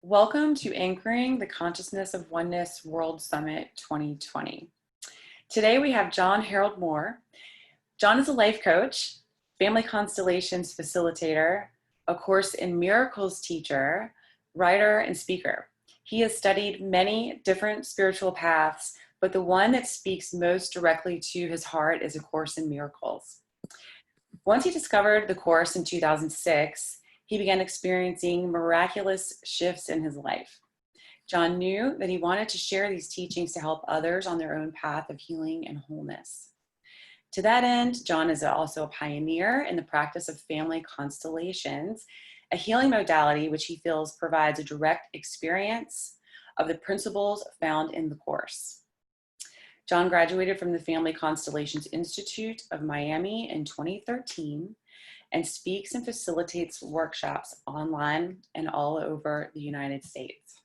Welcome to Anchoring the Consciousness of Oneness World Summit 2020. Today we have John Harold Moore. John is a life coach, family constellations facilitator, a Course in Miracles teacher, writer, and speaker. He has studied many different spiritual paths, but the one that speaks most directly to his heart is A Course in Miracles. Once he discovered the Course in 2006, he began experiencing miraculous shifts in his life. John knew that he wanted to share these teachings to help others on their own path of healing and wholeness. To that end, John is also a pioneer in the practice of family constellations, a healing modality which he feels provides a direct experience of the principles found in the Course. John graduated from the Family Constellations Institute of Miami in 2013 and speaks and facilitates workshops online and all over the United States.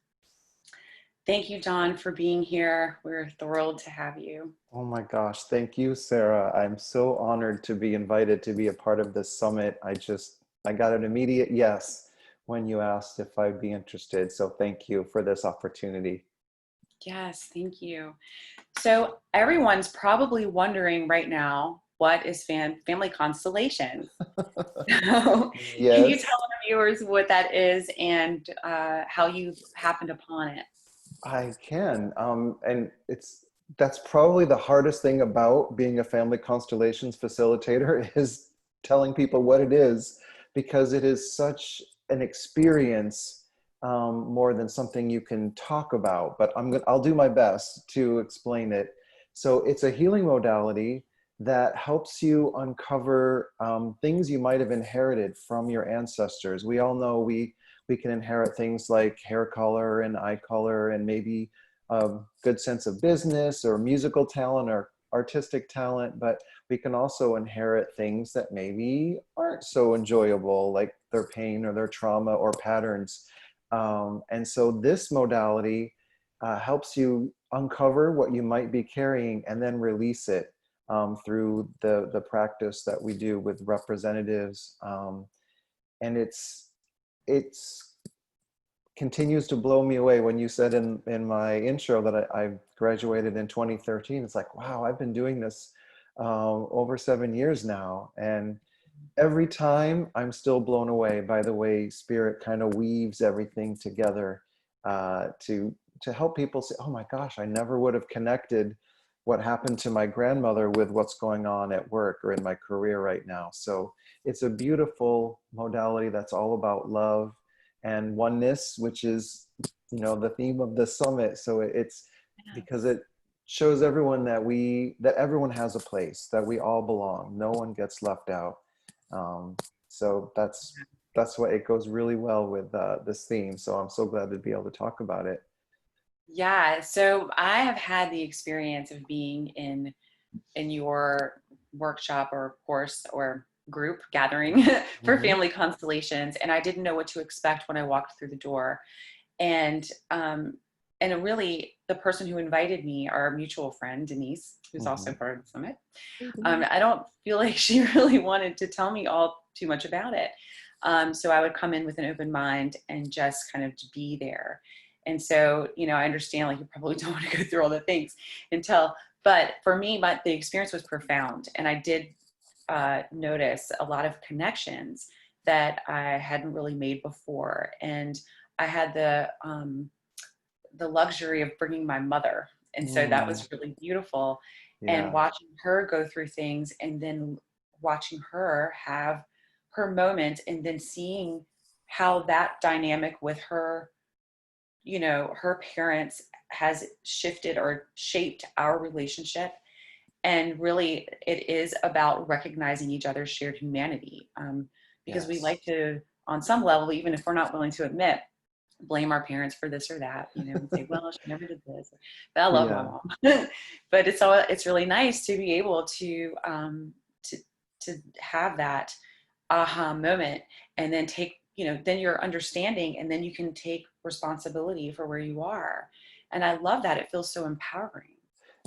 Thank you, John, for being here. We're thrilled to have you. Oh my gosh, thank you, Sarah. I'm so honored to be invited to be a part of this summit. I got an immediate yes when you asked if I'd be interested. So thank you for this opportunity. Yes, thank you. So everyone's probably wondering right now, what is family constellations? So can you Yes, tell our viewers what that is and how you happened upon it? I can. And that's probably the hardest thing about being a family constellations facilitator is telling people what it is, because it is such an experience, more than something you can talk about. But I'll do my best to explain it. So it's a healing modality that helps you uncover things you might have inherited from your ancestors. We all know we can inherit things like hair color and eye color and maybe a good sense of business or musical talent or artistic talent, but we can also inherit things that maybe aren't so enjoyable, like their pain or their trauma or patterns. And so this modality helps you uncover what you might be carrying and then release it through the practice that we do with representatives. And it's continues to blow me away. When you said in my intro that I graduated in 2013, it's like, wow, I've been doing this over 7 years now. And every time I'm still blown away by the way Spirit kind of weaves everything together to help people say, oh my gosh, I never would have connected what happened to my grandmother with what's going on at work or in my career right now. So it's a beautiful modality that's all about love and oneness, which is, the theme of the summit. So it's because it shows everyone that everyone has a place, that we all belong. No one gets left out. So that's what it goes really well with this theme. So I'm so glad to be able to talk about it. Yeah, so I have had the experience of being in your workshop or course or group gathering for Mm-hmm. family constellations, and I didn't know what to expect when I walked through the door. And and really, the person who invited me, our mutual friend Denise, who's also Mm-hmm. part of the summit, I don't feel like she really wanted to tell me all too much about it. So I would come in with an open mind and just kind of be there. And so, I understand like you probably don't want to go through all the things but for me, the experience was profound. And I did notice a lot of connections that I hadn't really made before. And I had the luxury of bringing my mother. And so that Mm, was really beautiful. And yeah. watching her go through things and then watching her have her moment and then seeing how that dynamic with her, her parents has shifted or shaped our relationship. And really, it is about recognizing each other's shared humanity. Because we Yes. like to, on some level, even if we're not willing to admit, blame our parents for this or that, and say, well, she never did this. But I love my Yeah. mom. But it's really nice to be able to to have that aha moment and then then you're understanding and then you can take responsibility for where you are. And I love that. It feels so empowering.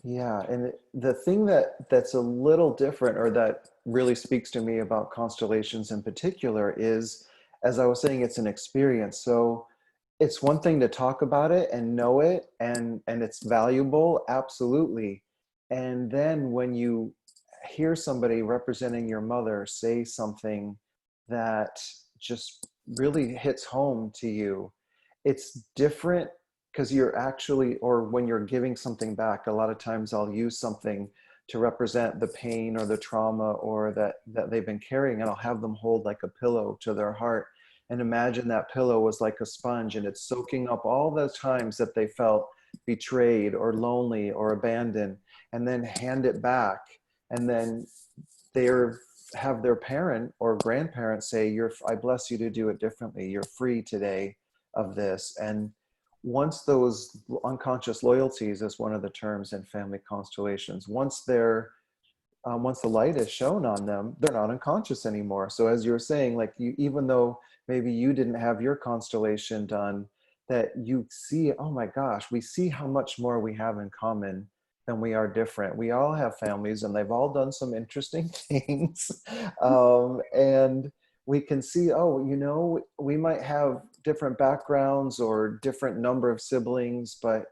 Yeah. And the thing that's a little different, or that really speaks to me about constellations in particular, is, as I was saying, it's an experience. So it's one thing to talk about it and know it, and it's valuable, absolutely. And then when you hear somebody representing your mother say something that just really hits home to you, it's different because you're actually, or when you're giving something back, a lot of times I'll use something to represent the pain or the trauma or that they've been carrying, and I'll have them hold like a pillow to their heart and imagine that pillow was like a sponge and it's soaking up all those times that they felt betrayed or lonely or abandoned, and then hand it back. And then they're have their parent or grandparent say, I bless you to do it differently, you're free today of this. And once those unconscious loyalties, is one of the terms in family constellations, once the light is shown on them, they're not unconscious anymore. So as you were saying, like, you, even though maybe you didn't have your constellation done, that you see, oh my gosh, we see how much more we have in common than we are different. We all have families and they've all done some interesting things. And we can see, oh, we might have different backgrounds or different number of siblings, but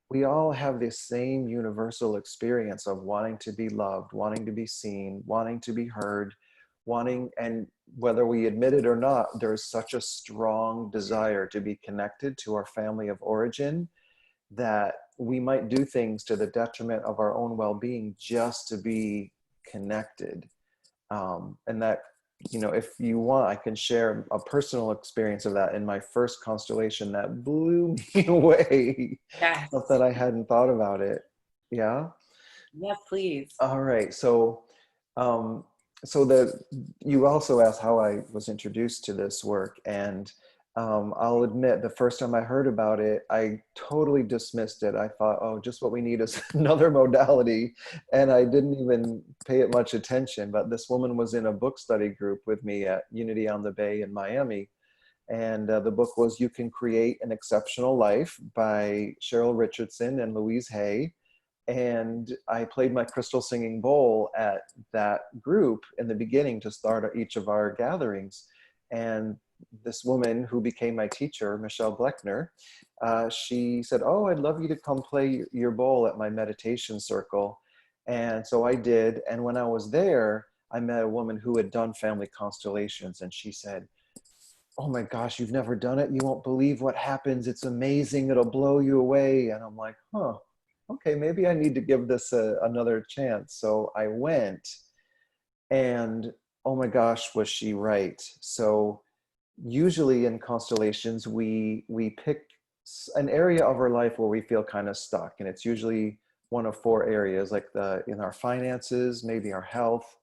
we all have this same universal experience of wanting to be loved, wanting to be seen, wanting to be heard, and whether we admit it or not, there's such a strong desire to be connected to our family of origin that we might do things to the detriment of our own well-being just to be connected. And that, if you want, I can share a personal experience of that in my first constellation that blew me away. Yes. Something I hadn't thought about it. Yeah. Yes, please. All right. Um, so you also asked how I was introduced to this work, and I'll admit the first time I heard about it, I totally dismissed it. I thought, oh, just what we need is another modality, and I didn't even pay it much attention. But this woman was in a book study group with me at Unity on the Bay in Miami, and the book was "You Can Create an Exceptional Life" by Cheryl Richardson and Louise Hay. And I played my crystal singing bowl at that group in the beginning to start each of our gatherings. And this woman who became my teacher, Michelle Bleckner, she said, oh, I'd love you to come play your bowl at my meditation circle. And so I did. And when I was there, I met a woman who had done family constellations. And she said, oh my gosh, you've never done it? You won't believe what happens. It's amazing. It'll blow you away. And I'm like, huh, okay, maybe I need to give this another chance. So I went, and oh my gosh, was she right. So usually in constellations, we pick an area of our life where we feel kind of stuck. And it's usually one of four areas, like in our finances, maybe our health,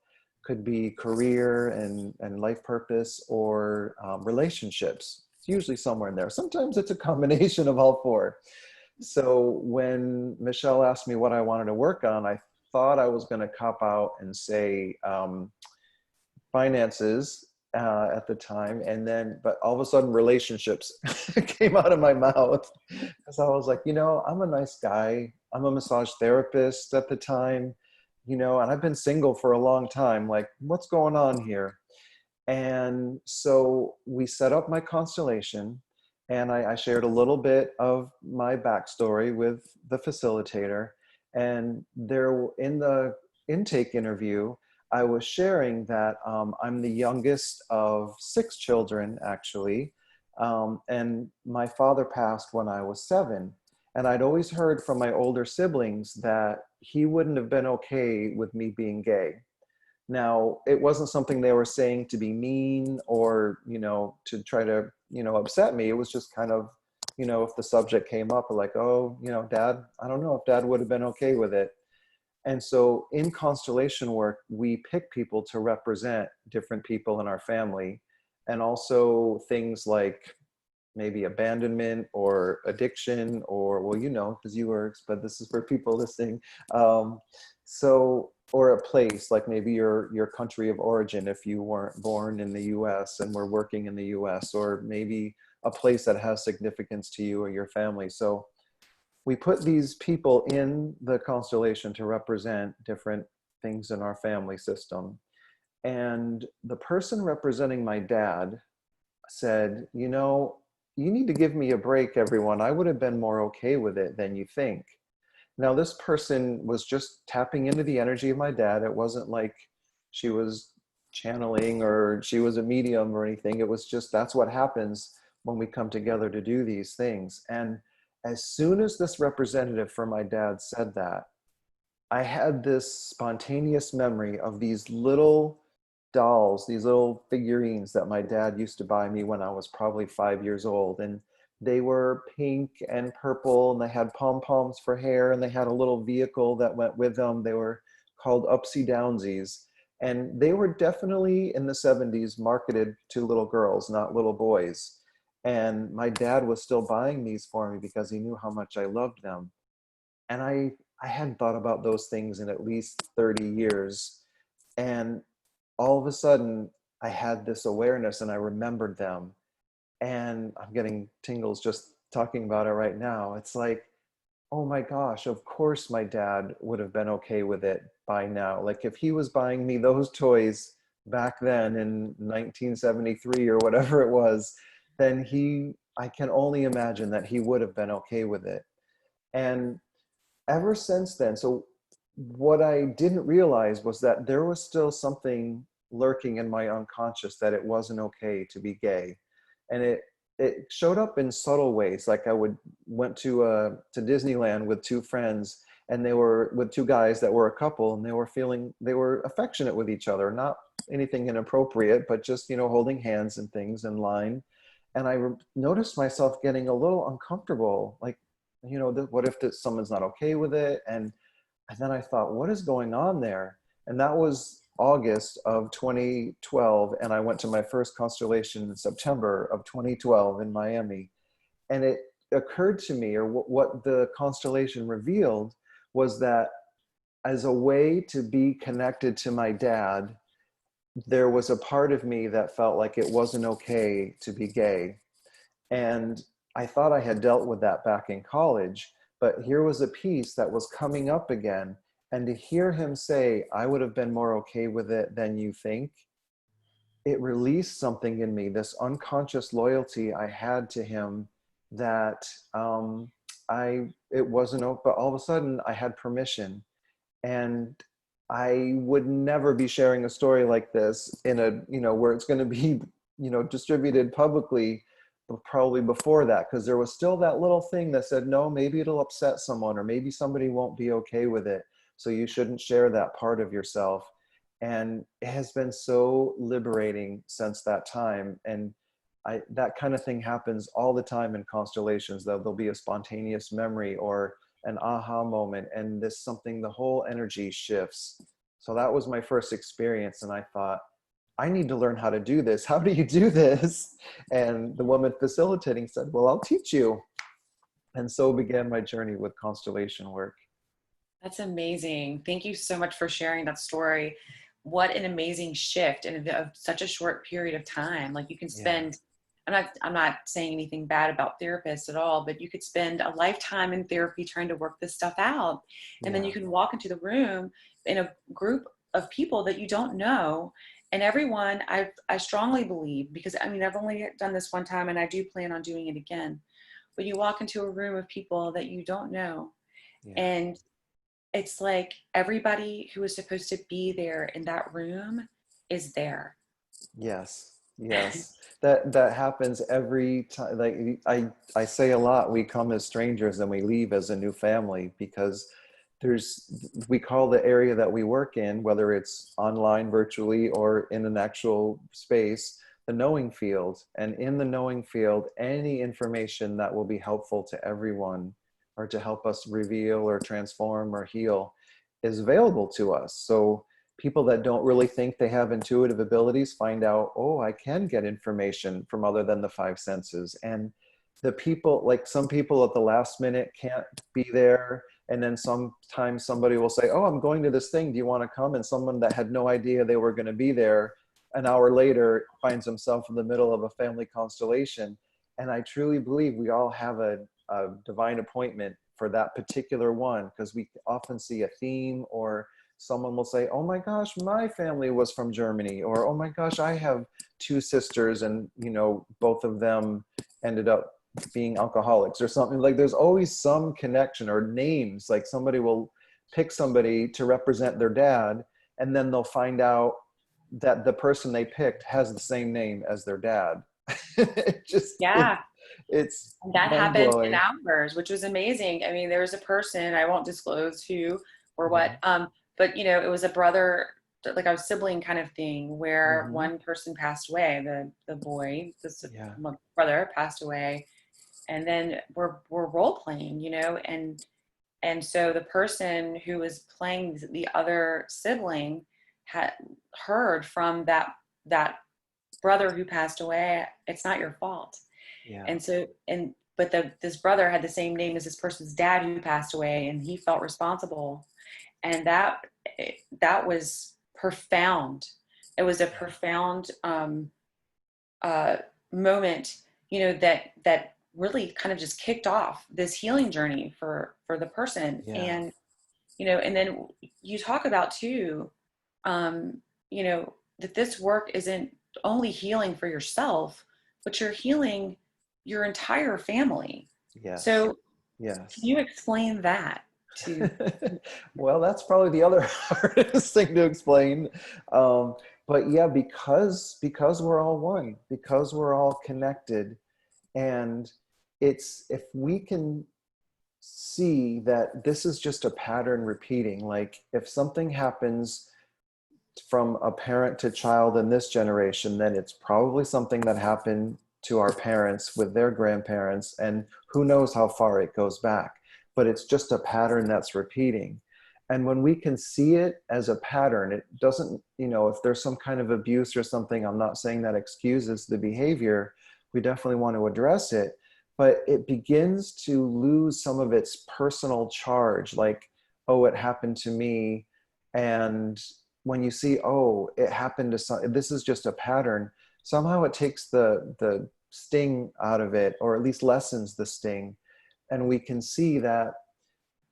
could be career and life purpose, or relationships. It's usually somewhere in there. Sometimes it's a combination of all four. So when Michelle asked me what I wanted to work on, I thought I was going to cop out and say finances at the time. And then, but all of a sudden relationships came out of my mouth, because I was like, I'm a nice guy. I'm a massage therapist at the time, and I've been single for a long time. Like, what's going on here? And so we set up my constellation, and I shared a little bit of my backstory with the facilitator. And there, in the intake interview, I was sharing that I'm the youngest of 6 children, actually. And my father passed when I was 7. And I'd always heard from my older siblings that he wouldn't have been okay with me being gay. Now, it wasn't something they were saying to be mean or, to try to, upset me. It was just kind of, if the subject came up, like, oh, Dad, I don't know if Dad would have been okay with it. And so in constellation work, we pick people to represent different people in our family, and also things like maybe abandonment or addiction, or, well, because you were, but this is for people listening. Or a place like maybe your country of origin, if you weren't born in the US and were working in the US, or maybe a place that has significance to you or your family. So we put these people in the constellation to represent different things in our family system. And the person representing my dad said, you need to give me a break, everyone. I would have been more okay with it than you think. Now, this person was just tapping into the energy of my dad. It wasn't like she was channeling or she was a medium or anything. It was just that's what happens when we come together to do these things. And as soon as this representative for my dad said that, I had this spontaneous memory of these little dolls, these little figurines that my dad used to buy me when I was probably 5 years old. And they were pink and purple, and they had pom-poms for hair, and they had a little vehicle that went with them. They were called Upsy Downsies. And they were definitely in the 70s marketed to little girls, not little boys. And my dad was still buying these for me because he knew how much I loved them. And I hadn't thought about those things in at least 30 years. And all of a sudden, I had this awareness and I remembered them. And I'm getting tingles just talking about it right now. It's like, oh my gosh, of course my dad would have been okay with it by now. Like if he was buying me those toys back then in 1973 or whatever it was, then I can only imagine that he would have been okay with it. And ever since then, so what I didn't realize was that there was still something lurking in my unconscious, that it wasn't okay to be gay. And it showed up in subtle ways. Like I went to Disneyland with two friends, and they were with two guys that were a couple, and they were affectionate with each other, not anything inappropriate, but just, holding hands and things in line. And I noticed myself getting a little uncomfortable, like, what if someone's not okay with it? And then I thought, what is going on there? And that was August of 2012. And I went to my first constellation in September of 2012 in Miami. And it occurred to me, or what the constellation revealed, was that as a way to be connected to my dad, there was a part of me that felt like it wasn't okay to be gay. And I thought I had dealt with that back in college, but here was a piece that was coming up again. And to hear him say, I would have been more okay with it than you think, it released something in me, this unconscious loyalty I had to him, that it wasn't, but all of a sudden I had permission. And I would never be sharing a story like this in where it's going to be, distributed publicly, but probably before that, because there was still that little thing that said, no, maybe it'll upset someone, or maybe somebody won't be okay with it. So you shouldn't share that part of yourself. And it has been so liberating since that time. And that kind of thing happens all the time in constellations, though. There'll be a spontaneous memory or an aha moment, and the whole energy shifts. So that was my first experience. And I thought, I need to learn how to do this. How do you do this? And the woman facilitating said, well, I'll teach you. And so began my journey with constellation work. That's amazing. Thank you so much for sharing that story. What an amazing shift in such a short period of time. Like you can Yeah. spend, I'm not saying anything bad about therapists at all, but you could spend a lifetime in therapy trying to work this stuff out. And then Yeah. you can walk into the room in a group of people that you don't know. And everyone, I strongly believe, because I've only done this one time and I do plan on doing it again, but you walk into a room of people that you don't know. Yeah. And it's like everybody who is supposed to be there in that room is there. Yes. Yes. That happens every time. Like I say a lot, we come as strangers and we leave as a new family, because we call the area that we work in, whether it's online, virtually, or in an actual space, the knowing field. And in the knowing field, any information that will be helpful to everyone, or to help us reveal or transform or heal, is available to us. So people that don't really think they have intuitive abilities find out, oh, I can get information from other than the five senses. And some people at the last minute can't be there. And then sometimes somebody will say, oh, I'm going to this thing. Do you want to come? And someone that had no idea they were going to be there an hour later finds himself in the middle of a family constellation. And I truly believe we all have a divine appointment for that particular one, because we often see a theme, or someone will say, oh my gosh, my family was from Germany, or oh my gosh, I have two sisters, and both of them ended up being alcoholics or something. Like there's always some connection, or names, like somebody will pick somebody to represent their dad, and then they'll find out that the person they picked has the same name as their dad. it just Yeah. it's And that happened in mind-blowing. ours, which was amazing. I mean, there was a person, I won't disclose who or what, Mhm. but you know, it was a brother, like a sibling kind of thing, where Mhm. one person passed away, the boy, Yeah. my brother passed away, and then we're role playing, you know, and so the person who was playing the other sibling had heard from that brother who passed away, it's not your fault. Yeah. And so, but this brother had the same name as this person's dad who passed away, and he felt responsible. And that was profound. It was a Yeah. profound uh, moment, you know, that really kind of just kicked off this healing journey for the person. Yeah. And you know, and then you talk about too, um, you know, that this work isn't only healing for yourself, but you're healing your entire family. Yes. So can Yes. you explain that to? Well, that's probably the other hardest thing to explain. Um, but yeah, because we're all one, because we're all connected, and it's if we can see that this is just a pattern repeating, like if something happens from a parent to child in this generation, then it's probably something that happened to our parents with their grandparents, and who knows how far it goes back. But it's just a pattern that's repeating. And when we can see it as a pattern, it doesn't, you know, if there's some kind of abuse or something, I'm not saying that excuses the behavior. We definitely want to address it, but it begins to lose some of its personal charge, like, oh, it happened to me. And when you see, oh, it happened to some, this is just a pattern, somehow it takes the sting out of it, or at least lessens the sting. And we can see that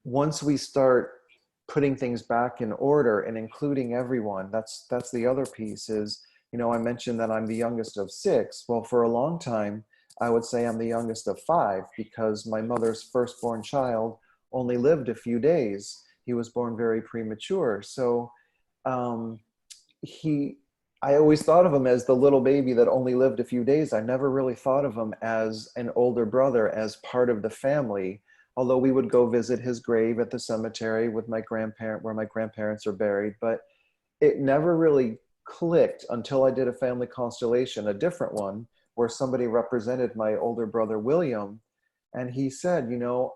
once we start putting things back in order and including everyone, that's the other piece is, you know, I mentioned that I'm the youngest of six. Well, for a long time, I would say I'm the youngest of five, because my mother's firstborn child only lived a few days. He was born very premature. So um, he I always thought of him as the little baby that only lived a few days. I never really thought of him as an older brother, as part of the family. Although we would go visit his grave at the cemetery with my grandparent, where my grandparents are buried, but it never really clicked until I did a family constellation, a different one, where somebody represented my older brother William, and he said, you know,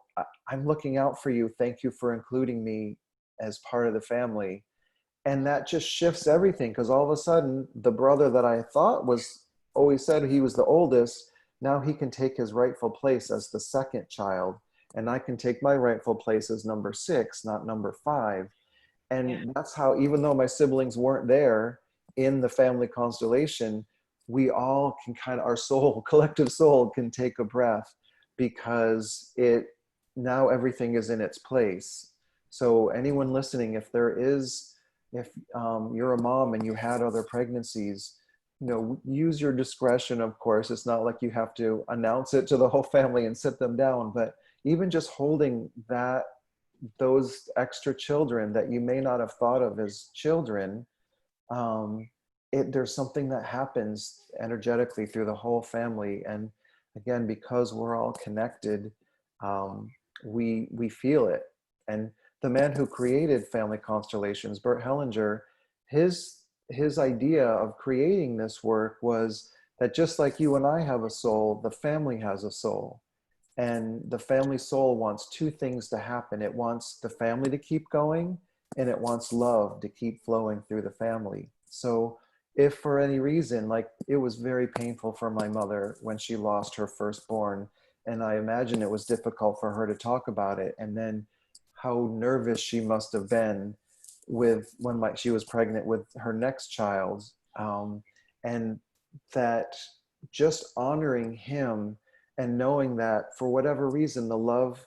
I'm looking out for you. Thank you for including me as part of the family. And that just shifts everything, because all of a sudden the brother that I thought was, always said he was the oldest, now he can take his rightful place as the second child, and I can take my rightful place as number six, not number five. Yeah. And that's how, even though my siblings weren't there in the family constellation, we all can kind of, our soul, collective soul, can take a breath, because it, now everything is in its place. So anyone listening, if there is, if you're a mom and you had other pregnancies, you know, use your discretion. Of course, it's not like you have to announce it to the whole family and sit them down, but even just holding that, those extra children that you may not have thought of as children, um, there's something that happens energetically through the whole family. And again, because we're all connected, um, we feel it. And the man who created family constellations, Bert Hellinger, his idea of creating this work was that just like you and I have a soul, the family has a soul. And the family soul wants two things to happen. It wants the family to keep going, and it wants love to keep flowing through the family. So if for any reason, like it was very painful for my mother when she lost her firstborn, and I imagine it was difficult for her to talk about it. And then how nervous she must have been with when she was pregnant with her next child. And that just honoring him, and knowing that for whatever reason the love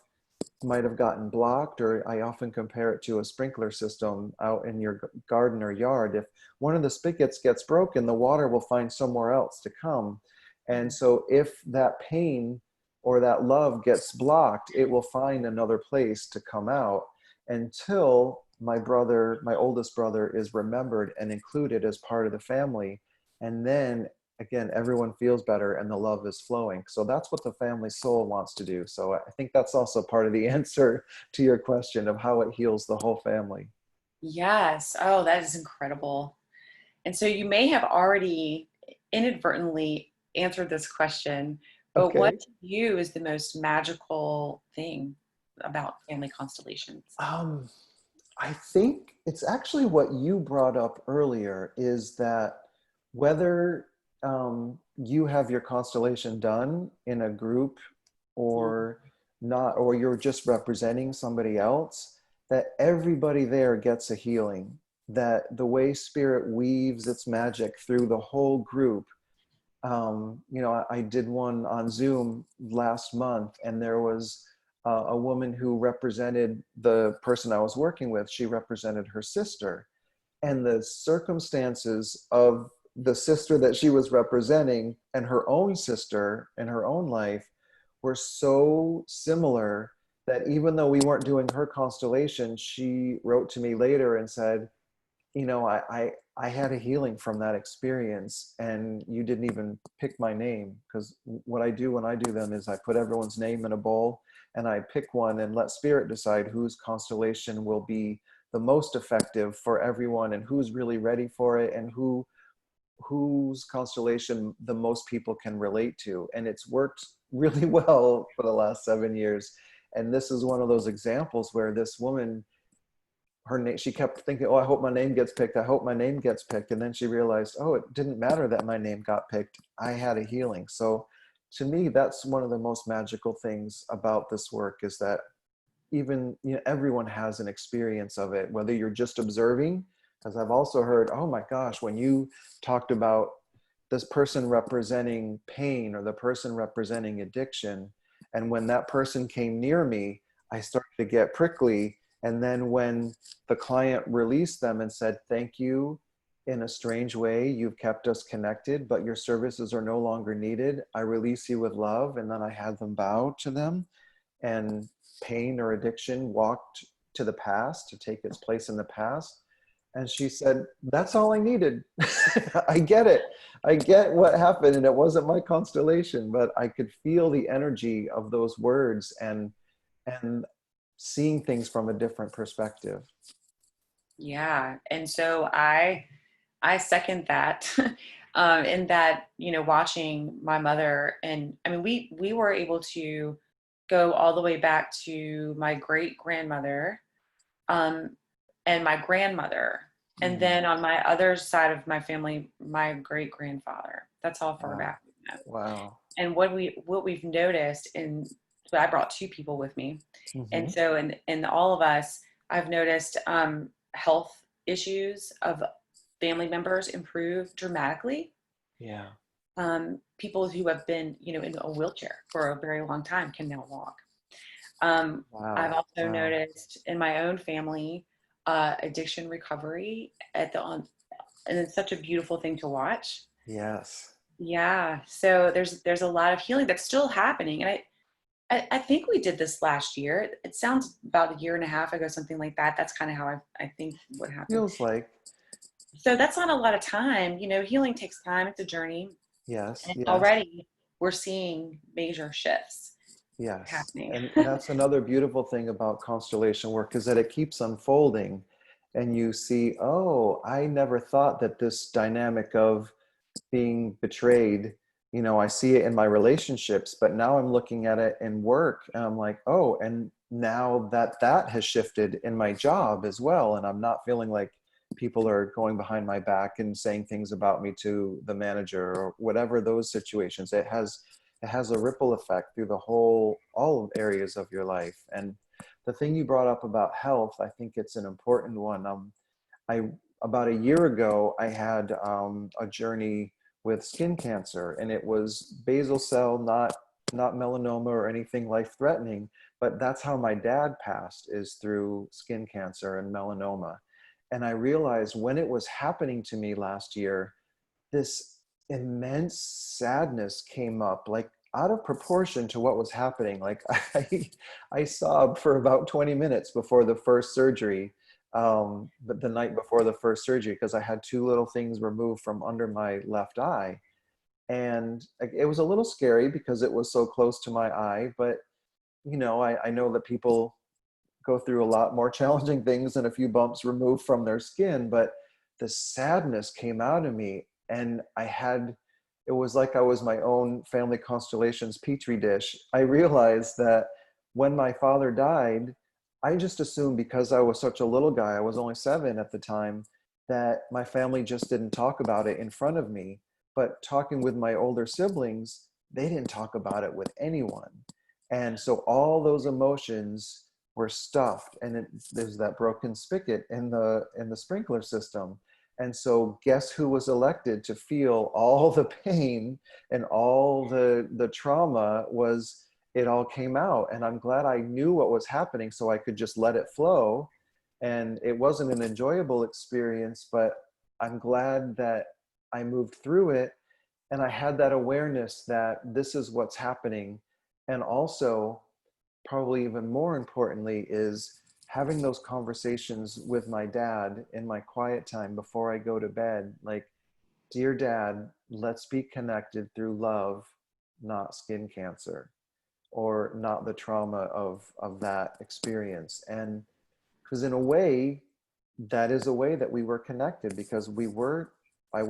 might have gotten blocked, or I often compare it to a sprinkler system out in your garden or yard. If one of the spigots gets broken, the water will find somewhere else to come. And so if that pain or that love gets blocked, it will find another place to come out until my oldest brother, is remembered and included as part of the family. And then again, everyone feels better and the love is flowing. So that's what the family soul wants to do. So I think that's also part of the answer to your question of how it heals the whole family. Yes. Oh, that is incredible. And so you may have already inadvertently answered this question, but what Okay. to you is the most magical thing about family constellations? Um, I think it's actually what you brought up earlier, is that whether you have your constellation done in a group Mhm. or not, or you're just representing somebody else, that everybody there gets a healing. That the way spirit weaves its magic through the whole group. I did one on Zoom last month, and there was a woman who represented the person I was working with. She represented her sister, and the circumstances of the sister that she was representing and her own sister in her own life were so similar that even though we weren't doing her constellation, she wrote to me later and said, I had a healing from that experience, and you didn't even pick my name. Because what I do when I do them is I put everyone's name in a bowl and I pick one and let spirit decide whose constellation will be the most effective for everyone, and who's really ready for it, and whose constellation the most people can relate to. And it's worked really well for the last 7 years. And this is one of those examples where this woman, her name, she kept thinking, oh, I hope my name gets picked, I hope my name gets picked. And then she realized, oh, it didn't matter that my name got picked, I had a healing. So to me, that's one of the most magical things about this work, is that even, everyone has an experience of it, whether you're just observing. Because I've also heard, oh my gosh, when you talked about this person representing pain or the person representing addiction, and when that person came near me, I started to get prickly. And then when the client released them and said, thank you, in a strange way, you've kept us connected, but your services are no longer needed, I release you with love. And then I had them bow to them, and pain or addiction walked to the past to take its place in the past. And she said, that's all I needed. I get it. I get what happened, and it wasn't my constellation, but I could feel the energy of those words, and seeing things from a different perspective. Yeah. And so I second that. In that, watching my mother, and I mean, we were able to go all the way back to my great grandmother, um, and my grandmother, and Mm, then on my other side of my family, my great grandfather. That's how far wow. back we know. Wow. And what we've noticed, and so I brought two people with me, and Hmm. so in all of us, I've noticed health issues of family members improve dramatically. Yeah. People who have been, in a wheelchair for a very long time can now walk. I've Wow. also Wow. noticed in my own family addiction recovery and it's such a beautiful thing to watch. Yes. Yeah, so there's a lot of healing that's still happening, and I think we did this last year. It sounds about a year and a half ago, something like that. That's kind of how I think what happened. Feels like, So that's not a lot of time. Healing takes time. It's a journey. yes, And yes. already we're seeing major shifts Yes, happening. and that's another beautiful thing about constellation work, is that it keeps unfolding, and you see, oh, I never thought that this dynamic of being betrayed, I see it in my relationships, but now I'm looking at it in work, and I'm like, oh, and now that has shifted in my job as well, and I'm not feeling like people are going behind my back and saying things about me to the manager or whatever those situations. It has a ripple effect through the whole all areas of your life. And the thing you brought up about health, I think it's an important one. I About a year ago, I had a journey with skin cancer, and it was basal cell, not melanoma or anything life threatening, but that's how my dad passed, is through skin cancer and melanoma. And I realized when it was happening to me last year, this immense sadness came up, like out of proportion to what was happening. Like I sobbed for about 20 minutes before the first surgery, but the night before the first surgery, because I had two little things removed from under my left eye. And it was a little scary because it was so close to my eye, but I know that people go through a lot more challenging things than a few bumps removed from their skin, but the sadness came out of me, and it was like I was my own family constellations petri dish. I realized that when my father died, I just assumed, because I was such a little guy, I was only 7 at the time, that my family just didn't talk about it in front of me. But talking with my older siblings, they didn't talk about it with anyone. And so all those emotions were stuffed, and there's that broken spigot in the sprinkler system. And so guess who was elected to feel all the pain and all the trauma? Was it all came out. And I'm glad I knew what was happening so I could just let it flow. And it wasn't an enjoyable experience, but I'm glad that I moved through it, and I had that awareness that this is what's happening. And also, probably even more importantly, is having those conversations with my dad in my quiet time before I go to bed. Like, dear dad, let's be connected through love, not skin cancer, or not the trauma of that experience. And because in a way, that is a way that we were connected, because I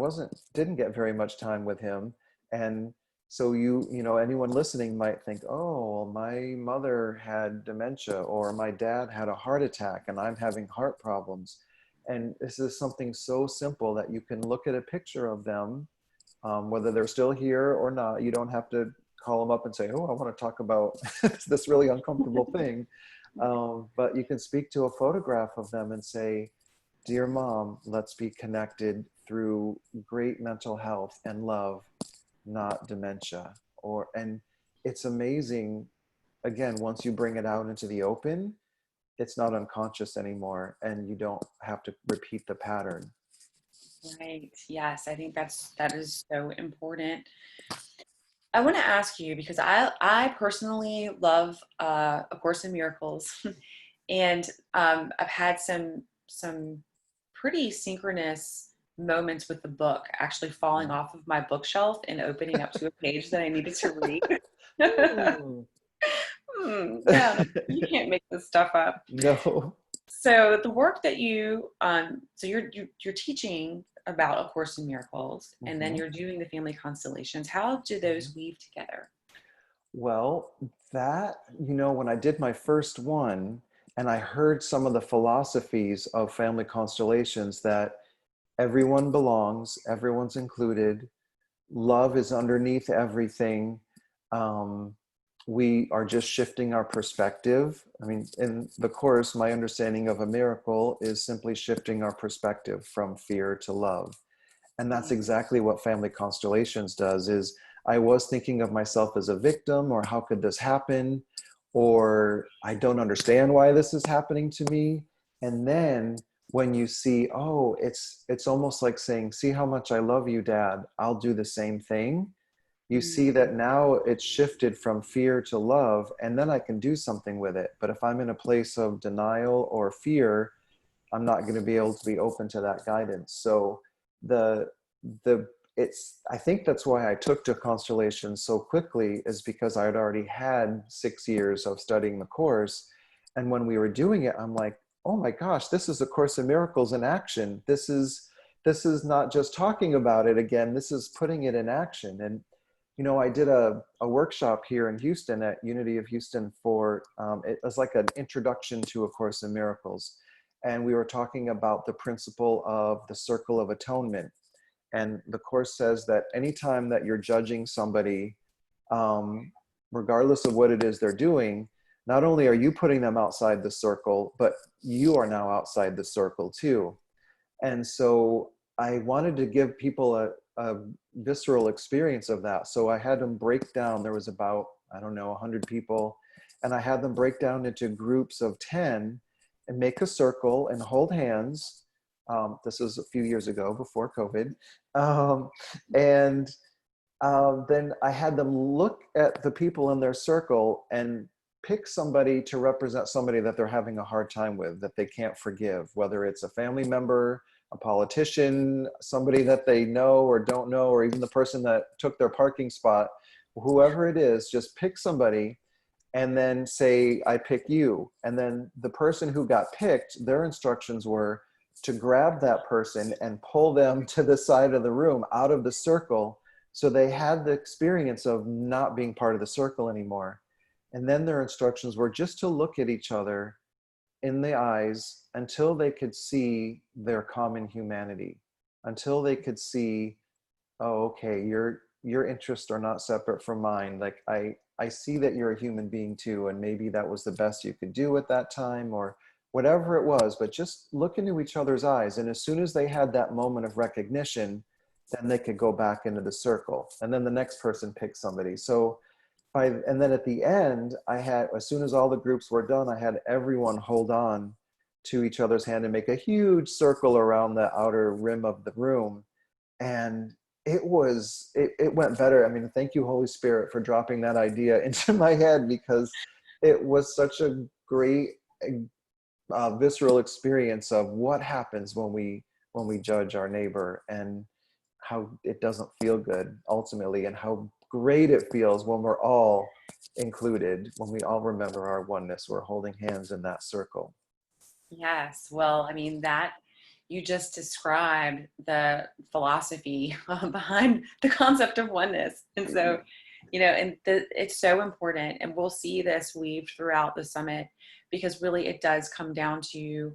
didn't get very much time with him. And so anyone listening might think, oh, well, my mother had dementia, or my dad had a heart attack and I'm having heart problems. And this is something so simple that you can look at a picture of them, whether they're still here or not. You don't have to call them up and say, oh, I want to talk about this really uncomfortable thing. But you can speak to a photograph of them and say, dear mom, let's be connected through great mental health and love, not dementia. And it's amazing, again, once you bring it out into the open, it's not unconscious anymore, and you don't have to repeat the pattern. Right. Yes, I think that is so important. I want to ask you, because I personally love A Course in Miracles, and I've had some pretty synchronous moments with the book actually falling off of my bookshelf and opening up to a page that I needed to read. Hmm. Yeah, you can't make this stuff up. No. So the work that so you're teaching about A Course in Miracles, and then Mhm. you're doing the family constellations. How do those weave together? Well, when I did my first one and I heard some of the philosophies of family constellations, that everyone belongs, everyone's included, love is underneath everything. Um, we are just shifting our perspective. I mean, in the Course, my understanding of a miracle is simply shifting our perspective from fear to love. And that's exactly what family constellations does. Is I was thinking of myself as a victim, or how could this happen, or I don't understand why this is happening to me. And then when you see, oh, it's almost like saying, see how much I love you, dad, I'll do the same thing. You see that now it's shifted from fear to love, and then I can do something with it. But if I'm in a place of denial or fear, I'm not going to be able to be open to that guidance. So the the it's I think that's why I took to constellations so quickly, is because I had already had 6 years of studying the Course. And when we were doing it, I'm like, oh my gosh, this is a Course in Miracles in action. This is not just talking about it again, this is putting it in action. And I did a workshop here in Houston at Unity of Houston for it was like an introduction to A Course in Miracles. And we were talking about the principle of the Circle of Atonement. And the Course says that anytime that you're judging somebody, regardless of what it is they're doing, not only are you putting them outside the circle, but you are now outside the circle too. And so I wanted to give people a visceral experience of that. So I had them break down. There was about, I don't know, 100 people. And I had them break down into groups of 10 and make a circle and hold hands. This was a few years ago before COVID. Um, and then I had them look at the people in their circle and pick somebody to represent somebody that they're having a hard time with, that they can't forgive, whether it's a family member, a politician, somebody that they know or don't know, or even the person that took their parking spot. Whoever it is, just pick somebody and then say, I pick you. And then the person who got picked, their instructions were to grab that person and pull them to the side of the room, out of the circle. So they had the experience of not being part of the circle anymore. And then their instructions were just to look at each other in the eyes until they could see their common humanity, until they could see, oh, okay, your interests are not separate from mine. Like I see that you're a human being too, and maybe that was the best you could do at that time, or whatever it was, but just look into each other's eyes. And as soon as they had that moment of recognition, then they could go back into the circle. And then the next person picked somebody. So and then at the end, I had, as soon as all the groups were done, I had everyone hold on to each other's hand and make a huge circle around the outer rim of the room. And it went better. I mean, thank you, Holy Spirit, for dropping that idea into my head, because it was such a great visceral experience of what happens when we judge our neighbor, and how it doesn't feel good ultimately, and how great it feels when we're all included, when we all remember our oneness. We're holding hands in that circle. Yes. Well, I mean, that you just described the philosophy behind the concept of oneness. And so, it's so important. And we'll see this weaved throughout the summit, because really it does come down to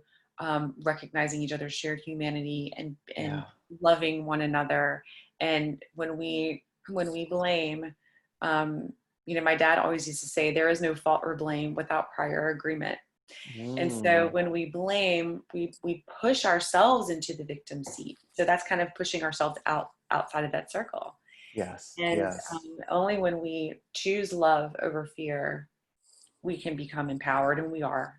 recognizing each other's shared humanity and Yeah. loving one another. And when we blame, my dad always used to say, there is no fault or blame without prior agreement. And so when we blame, we push ourselves into the victim seat. So that's kind of pushing ourselves outside of that circle. Yes. And Yes. only when we choose love over fear, we can become empowered, and we are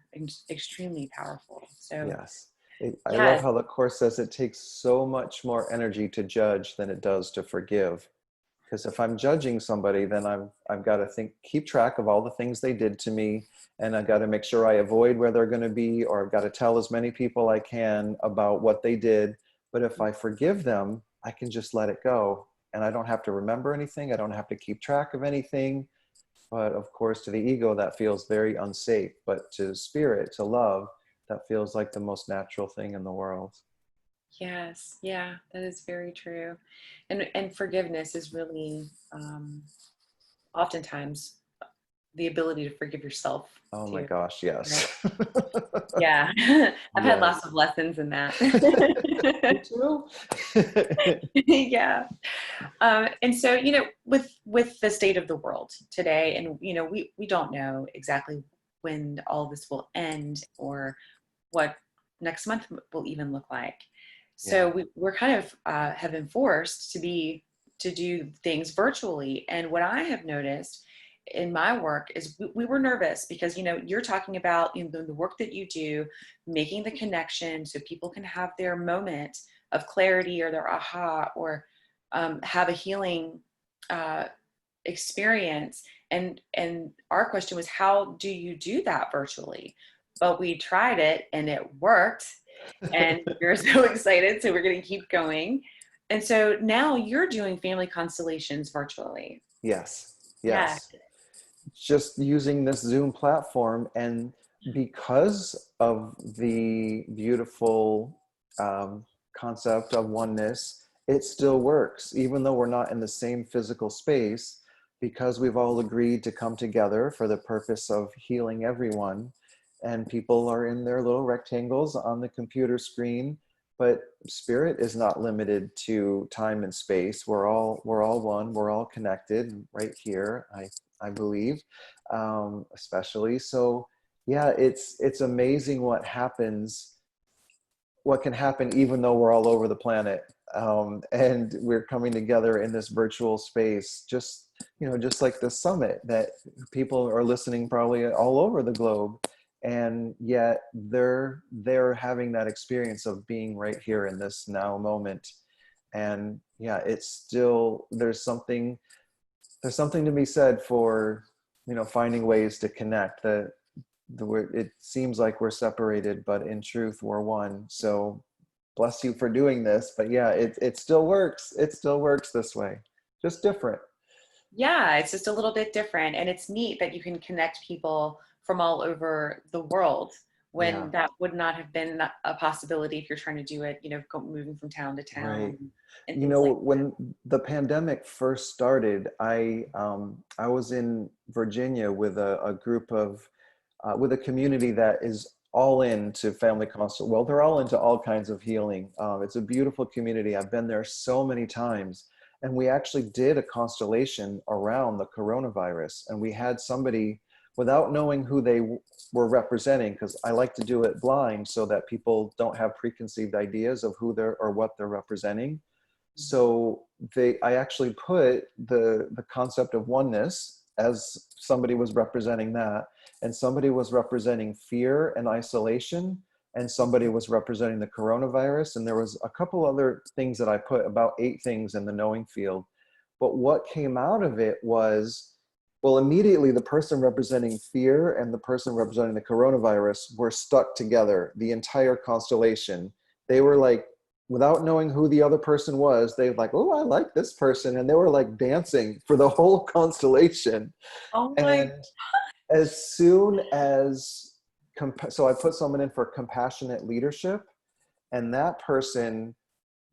extremely powerful. So Yes. I love yes, how the Course says it takes so much more energy to judge than it does to forgive. Because if I'm judging somebody, then I've got to keep track of all the things they did to me, and I've got to make sure I avoid where they're going to be, or I've got to tell as many people I can about what they did. But if I forgive them, I can just let it go, and I don't have to remember anything. I don't have to keep track of anything. But of course, to the ego, that feels very unsafe. But to spirit, to love, that feels like the most natural thing in the world. yes, yeah, that is very true. And forgiveness is really oftentimes the ability to forgive yourself Oh my too, gosh, right? yes. Yeah. I've had Yes. lots of lessons in that. Me too. Yeah. And so, with the state of the world today, and, we don't know exactly when all this will end, or what next month will even look like. Yeah. So we're kind of have been forced to do things virtually. And what I have noticed in my work is we were nervous, because you're talking about the work that you do, making the connection so people can have their moment of clarity, or their aha, or have a healing uh, experience. And our question was, how do you do that virtually? But we tried it and it worked, and we're so excited, so we're going to keep going. And so now you're doing family constellations virtually. Yes. Yeah. Yes. Just using this Zoom platform, and because of the beautiful concept of oneness, it still works, even though we're not in the same physical space, because we've all agreed to come together for the purpose of healing everyone. And people are in their little rectangles on the computer screen, but spirit is not limited to time and space. We're all one. We're all connected right here, I believe, especially. So yeah, it's amazing what can happen even though we're all over the planet, and we're coming together in this virtual space. Just like the summit, that people are listening probably all over the globe, and yet they're having that experience of being right here in this now moment. And yeah, it's still, there's something to be said for, finding ways to connect. It seems like we're separated, but in truth we're one. So bless you for doing this. But yeah, it still works. It still works this way, just different. Yeah, it's just a little bit different. And it's neat that you can connect people from all over the world when Yeah, that would not have been a possibility if you're trying to do it, moving from town to right. town and things like that. When the pandemic first started, I was in Virginia with a group of with a community that is all into family consult. Well, they're all into all kinds of healing. It's a beautiful community. I've been there so many times, and we actually did a constellation around the coronavirus, and we had somebody, without knowing who they were representing, because I like to do it blind so that people don't have preconceived ideas of who they're or what they're representing. So I actually put the concept of oneness, as somebody was representing that, and somebody was representing fear and isolation, and somebody was representing the coronavirus, and there was a couple other things that I put, about 8 things in the knowing field. But what came out of it was, well, immediately the person representing fear and the person representing the coronavirus were stuck together, the entire constellation. They were like, without knowing who the other person was, they were like, oh, I like this person. And they were like dancing for the whole constellation. Oh my, And as soon as, so I put someone in for compassionate leadership, and that person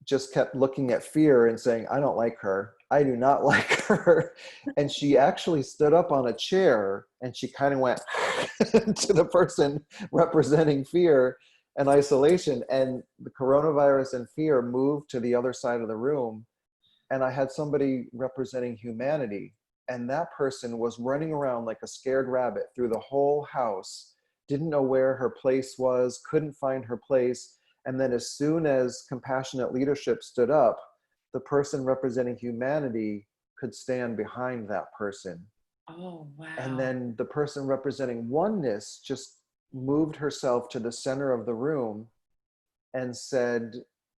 just kept looking at fear and saying, I don't like her. I do not like her. And she actually stood up on a chair and she kind of went to the person representing fear and isolation. And the coronavirus and fear moved to the other side of the room. And I had somebody representing humanity. And that person was running around like a scared rabbit through the whole house, didn't know where her place was, couldn't find her place. And then as soon as compassionate leadership stood up, the person representing humanity could stand behind that person. oh And wow. then the person representing oneness just moved herself to the center of the room and said,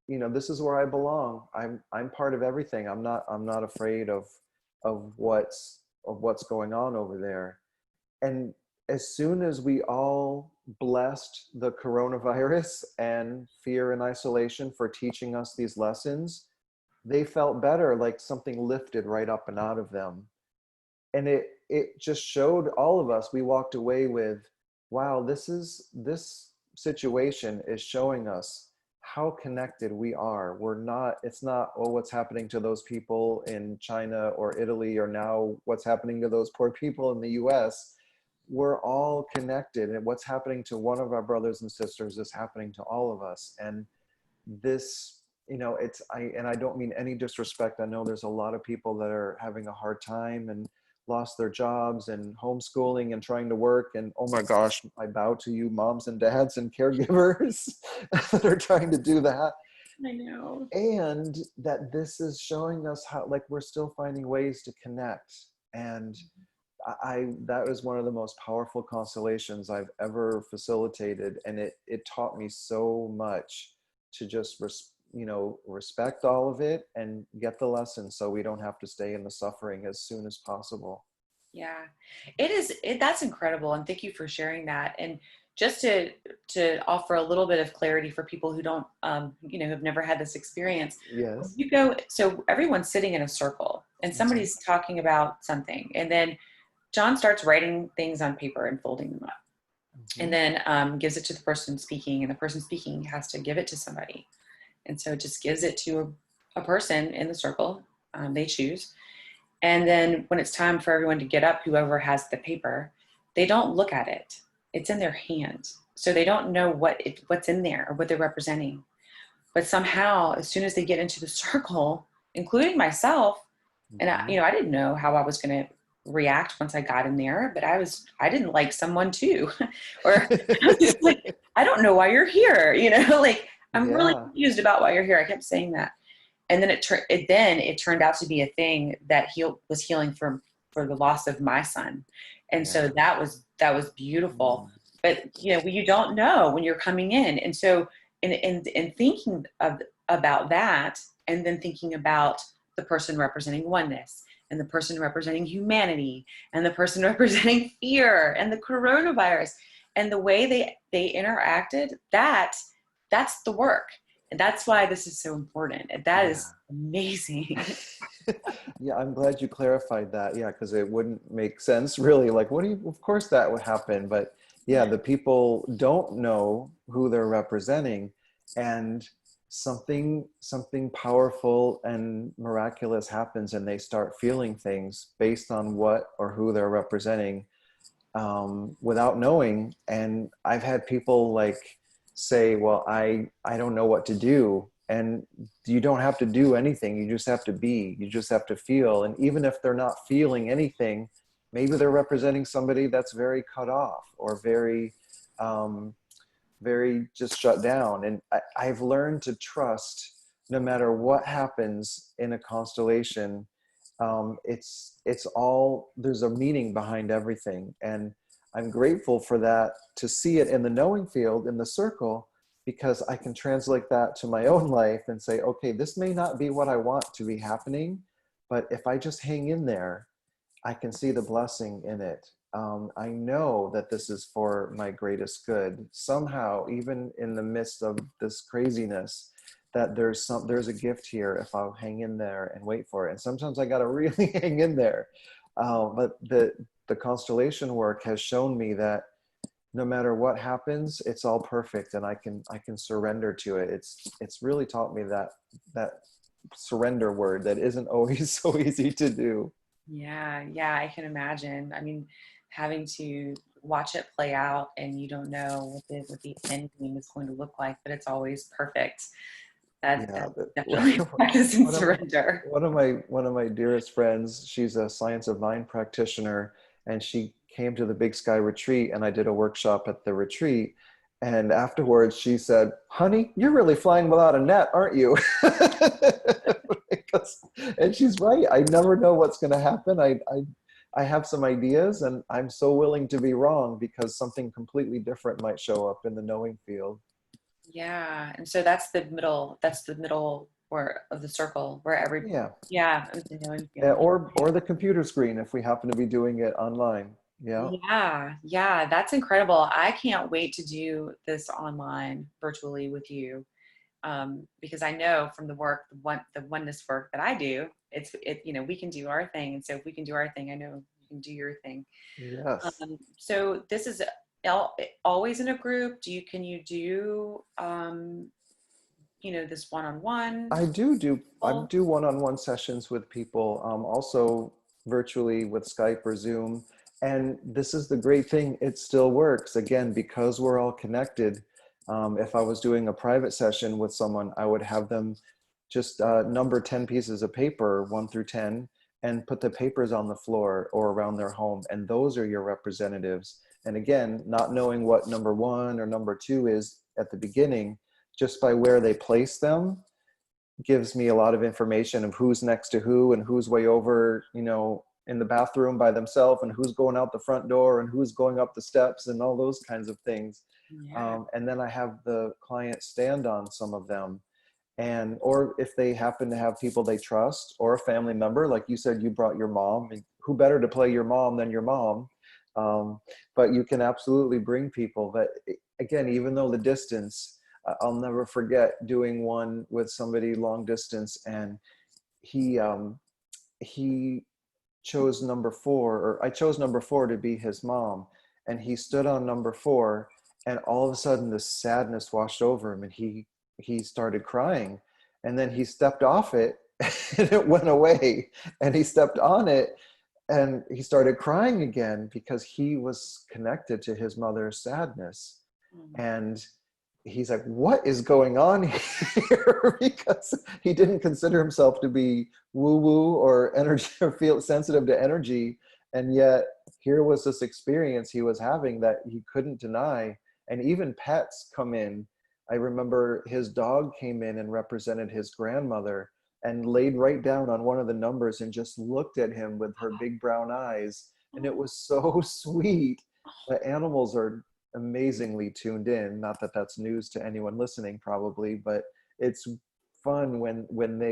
this is where I belong. I'm part of everything. I'm not afraid of what's going on over there. And as soon as we all blessed the coronavirus and fear and isolation for teaching us these lessons, they felt better, like something lifted right up and out of them. And it just showed all of us, we walked away with, wow, this situation is showing us how connected we are. It's not, oh, what's happening to those people in China or Italy, or now what's happening to those poor people in the US. We're all connected, and what's happening to one of our brothers and sisters is happening to all of us. And this, I don't mean any disrespect. I know there's a lot of people that are having a hard time and lost their jobs and homeschooling and trying to work. And oh my gosh, I bow to you, moms and dads and caregivers that are trying to do that. I know. And that this is showing us how, like, we're still finding ways to connect. And that was one of the most powerful constellations I've ever facilitated. And it taught me so much to just respect all of it and get the lesson, so we don't have to stay in the suffering as soon as possible. Yeah, it is. That's incredible. And thank you for sharing that. And just to offer a little bit of clarity for people who don't, have never had this experience, Yes. so everyone's sitting in a circle and Mhm. somebody's talking about something. And then John starts writing things on paper and folding them up, and Mhm. then gives it to the person speaking, and the person speaking has to give it to somebody. And so it just gives it to a person in the circle. They choose. And then when it's time for everyone to get up, whoever has the paper, they don't look at it. It's in their hand. So they don't know what's in there or what they're representing. But somehow, as soon as they get into the circle, including myself, and Mhm. I didn't know how I was going to react once I got in there, but I didn't like someone too. Or I was just like, I don't know why you're here. Like, I'm really Yeah. confused about why you're here. I kept saying that. And then it turned out to be a thing that was healing for the loss of my son. And so Yeah. that was beautiful. Mm. but you don't know when you're coming in. And so in thinking about that, and then thinking about the person representing oneness, and the person representing humanity, and the person representing fear, and the coronavirus, and the way they interacted, that's the work. And that's why this is so important. And that Yeah. is amazing. Yeah, I'm glad you clarified that. Yeah, because it wouldn't make sense really. Like, of course that would happen. But yeah, Yeah. the people don't know who they're representing, and something powerful and miraculous happens, and they start feeling things based on what or who they're representing, without knowing. And I've had people like say, well, I don't know what to do. And you don't have to do anything. You just have to be. You just have to feel. And even if they're not feeling anything, maybe they're representing somebody that's very cut off, or um, very just shut down. And I've learned to trust, no matter what happens in a constellation, it's all, there's a meaning behind everything. And I'm grateful for that, to see it in the knowing field, in the circle, because I can translate that to my own life and say, okay, this may not be what I want to be happening, but if I just hang in there, I can see the blessing in it. I know that this is for my greatest good. Somehow, even in the midst of this craziness, that there's a gift here if I'll hang in there and wait for it. And sometimes I got to really hang in there. But the constellation work has shown me that no matter what happens, it's all perfect, and I can surrender to it. It's really taught me that surrender word that isn't always so easy to do. Yeah, yeah, I can imagine. I mean, having to watch it play out, and you don't know what the end game is going to look like, but it's always perfect. Yeah, That but definitely practice and one of surrender. one of my dearest friends, she's a science of mind practitioner, and she came to the Big Sky retreat, and I did a workshop at the retreat. And afterwards, she said, "Honey, you're really flying without a net, aren't you?" And she's right. I never know what's going to happen. I have some ideas, and I'm so willing to be wrong, because something completely different might show up in the knowing field. Yeah, and so that's the middle where of the circle where Yeah. yeah, of the knowing Yeah, field. or the computer screen if we happen to be doing it online. Yeah. Yeah, yeah, that's incredible. I can't wait to do this online virtually with you. Because I know from the oneness work that I do, we can do our thing. And so if we can do our thing, I know you can do your thing. Yes. So this is always in a group. Can you do, this one-on-one? I do one-on-one sessions with people, also virtually with Skype or Zoom. And this is the great thing, it still works. Again, because we're all connected. If I was doing a private session with someone, I would have them just number 10 pieces of paper, 1 through 10, and put the papers on the floor or around their home. And those are your representatives. And again, not knowing what number 1 or number 2 is at the beginning, just by where they place them gives me a lot of information of who's next to who, and who's way over, in the bathroom by themselves, and who's going out the front door, and who's going up the steps, and all those kinds of things. Yeah. And then I have the client stand on some of them. And or if they happen to have people they trust, or a family member, like you said, you brought your mom, and who better to play your mom than your mom? But you can absolutely bring people. But again, even though the distance, I'll never forget doing one with somebody long distance, and he he chose number 4, or I chose number 4 to be his mom, and he stood on number 4, and all of a sudden this sadness washed over him, and he started crying, and then he stepped off it, and it went away, and he stepped on it, and he started crying again, because he was connected to his mother's sadness. Mm. And he's like, what is going on here? Because he didn't consider himself to be woo woo or energy, or feel sensitive to energy. And yet here was this experience he was having that he couldn't deny. And even pets come in. I remember his dog came in and represented his grandmother, and laid right down on one of the numbers and just looked at him with her big brown eyes. And it was so sweet. The animals are amazingly tuned in. Not that that's news to anyone listening, probably, but it's fun when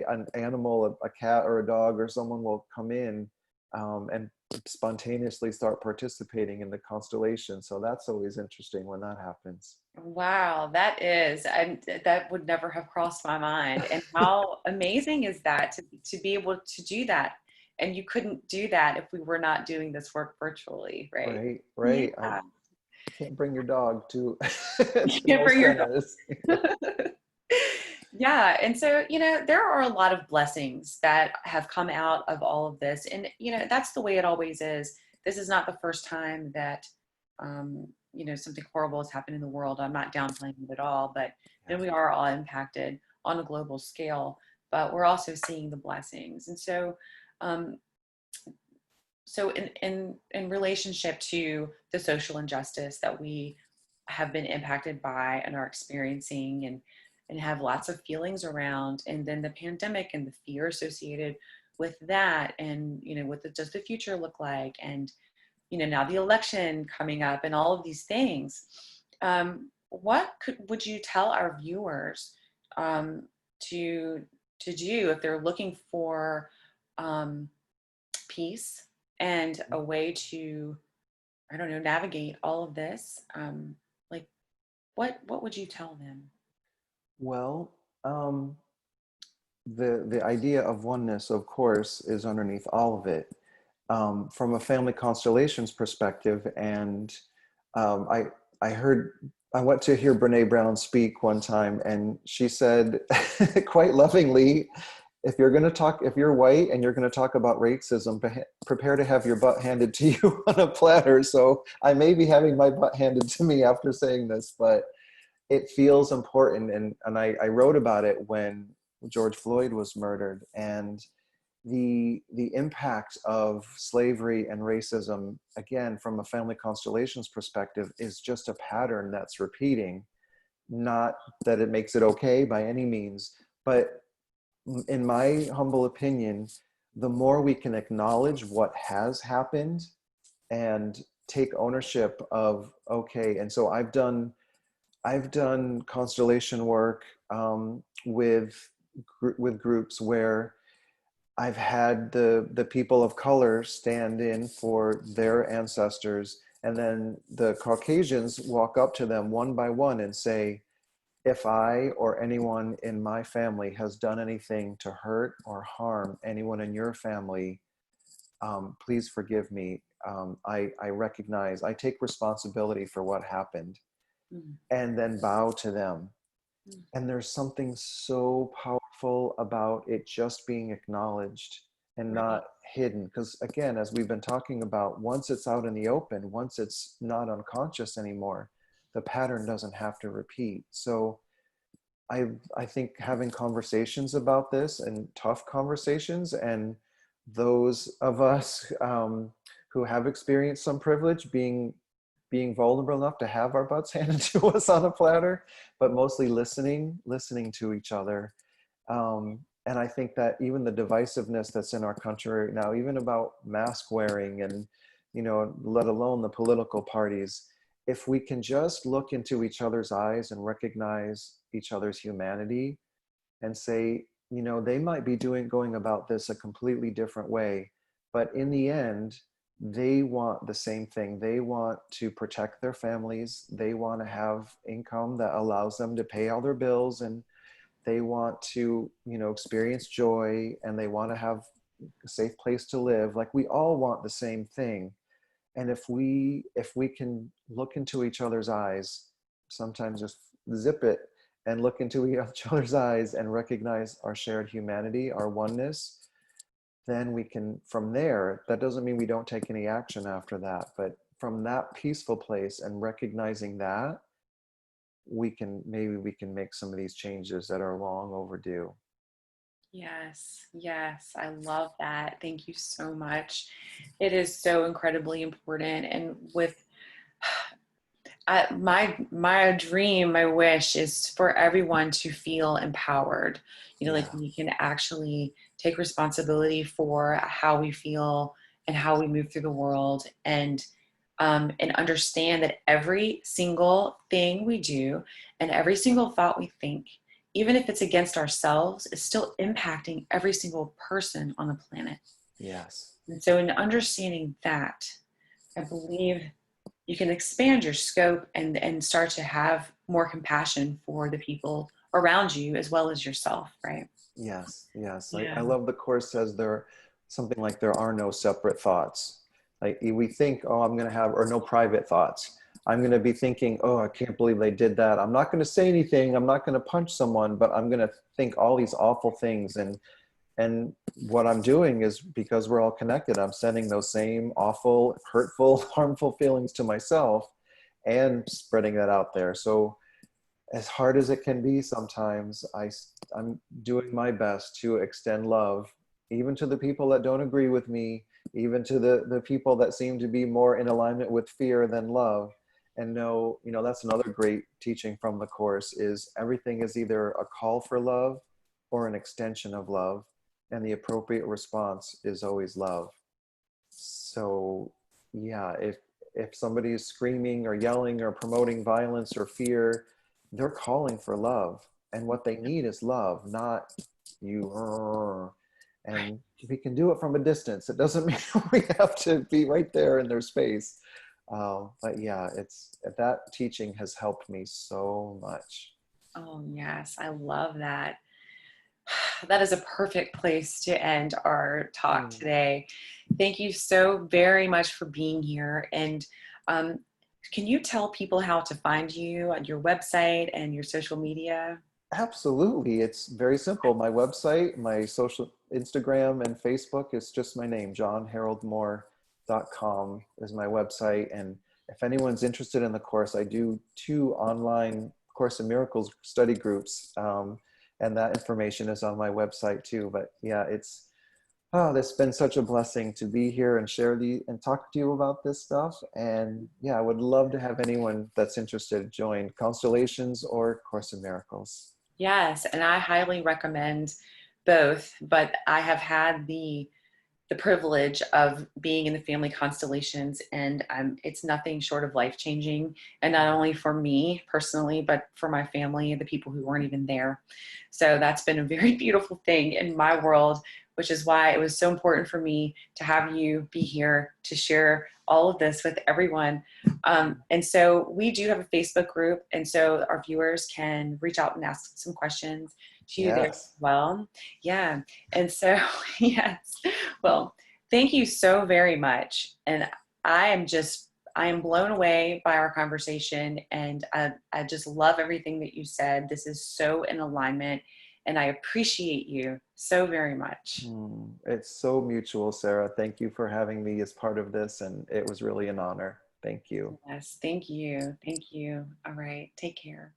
an animal, a cat or a dog or someone will come in and spontaneously start participating in the constellation. So that's always interesting when that happens. Wow, that would never have crossed my mind. And how amazing is that to be able to do that? And you couldn't do that if we were not doing this work virtually, right? Right, Yeah. right. I can't bring your dog to You to can't most bring your centers. Yeah. And so, there are a lot of blessings that have come out of all of this. And, that's the way it always is. This is not the first time that, something horrible has happened in the world. I'm not downplaying it at all, but we are all impacted on a global scale, but we're also seeing the blessings. And so, um, in relationship to the social injustice that we have been impacted by and are experiencing and have lots of feelings around, and then the pandemic and the fear associated with that, and what does the future look like, and now the election coming up and all of these things, what would you tell our viewers um, to do if they're looking for peace and a way to, I don't know, navigate all of this? Like, what would you tell them? Well, the idea of oneness, of course, is underneath all of it. From a family constellations perspective, and I heard, I went to hear Brene Brown speak one time, and she said quite lovingly, if you're white and you're going to talk about racism, prepare to have your butt handed to you on a platter. So I may be having my butt handed to me after saying this, but it feels important. And I wrote about it when George Floyd was murdered, and the impact of slavery and racism, again, from a family constellations perspective, is just a pattern that's repeating. Not that it makes it okay by any means, but in my humble opinion, the more we can acknowledge what has happened and take ownership of, okay, and so I've done constellation work with groups where I've had the people of color stand in for their ancestors, and then the Caucasians walk up to them one by one and say, if I or anyone in my family has done anything to hurt or harm anyone in your family, please forgive me. I recognize, I take responsibility for what happened, Mm, and then bow to them. mm, And there's something so powerful about it just being acknowledged and right. not hidden. Because again, as we've been talking about, once it's out in the open, once it's not unconscious anymore, the pattern doesn't have to repeat. So I think having conversations about this, and tough conversations, and those of us who have experienced some privilege, being vulnerable enough to have our butts handed to us on a platter, but mostly listening to each other. And I think that even the divisiveness that's in our country right now, even about mask wearing and, let alone the political parties, if we can just look into each other's eyes and recognize each other's humanity and say, they might be going about this a completely different way, but in the end, they want the same thing. They want to protect their families. They want to have income that allows them to pay all their bills, and they want to, experience joy, and they want to have a safe place to live. Like, we all want the same thing. And if we can look into each other's eyes, sometimes just zip it and look into each other's eyes and recognize our shared humanity, our oneness, then we can, from there, that doesn't mean we don't take any action after that, but from that peaceful place and recognizing that, maybe we can make some of these changes that are long overdue. Yes, yes, I love that. Thank you so much. It is so incredibly important. And with my dream, my wish is for everyone to feel empowered. Like Yeah. we can actually take responsibility for how we feel and how we move through the world, and and understand that every single thing we do and every single thought we think, even if it's against ourselves, is still impacting every single person on the planet. Yes. And so, in understanding that, I believe you can expand your scope and start to have more compassion for the people around you as well as yourself, right? Yes, yes. I Yeah. love the Course says there something like there are no separate thoughts. Like we think, oh, I'm going to have, or no private thoughts. I'm going to be thinking, oh, I can't believe they did that. I'm not going to say anything. I'm not going to punch someone, but I'm going to think all these awful things. And what I'm doing is, because we're all connected, I'm sending those same awful, hurtful, harmful feelings to myself and spreading that out there. So as hard as it can be sometimes, I'm doing my best to extend love, even to the people that don't agree with me, even to the people that seem to be more in alignment with fear than love. And know, that's another great teaching from the Course, is everything is either a call for love or an extension of love. And the appropriate response is always love. So yeah, if somebody is screaming or yelling or promoting violence or fear, they're calling for love, and what they need is love, not you. And we can do it from a distance. It doesn't mean we have to be right there in their space. But yeah, it's that teaching has helped me so much. Oh, yes. I love that. That is a perfect place to end our talk Mm. today. Thank you so very much for being here. And um, can you tell people how to find you on your website and your social media? Absolutely. It's very simple. My website, my social Instagram and Facebook is just my name, johnharoldmoore.com is my website. And if anyone's interested in the course, I do 2 online Course in Miracles study groups. And that information is on my website too. But yeah, it's been such a blessing to be here and and talk to you about this stuff. And yeah, I would love to have anyone that's interested join Constellations or Course in Miracles. Yes, and I highly recommend both, but I have had the privilege of being in the family constellations, and it's nothing short of life changing, and not only for me personally but for my family and the people who weren't even there. So that's been a very beautiful thing in my world, which is why it was so important for me to have you be here to share all of this with everyone. And so we do have a Facebook group, and so our viewers can reach out and ask some questions to you there as Yes. well. Yeah. And so yes. Well, thank you so very much. And I am blown away by our conversation. And I just love everything that you said. This is so in alignment. And I appreciate you so very much. It's so mutual, Sarah. Thank you for having me as part of this. And it was really an honor. Thank you. Yes. Thank you. Thank you. All right. Take care.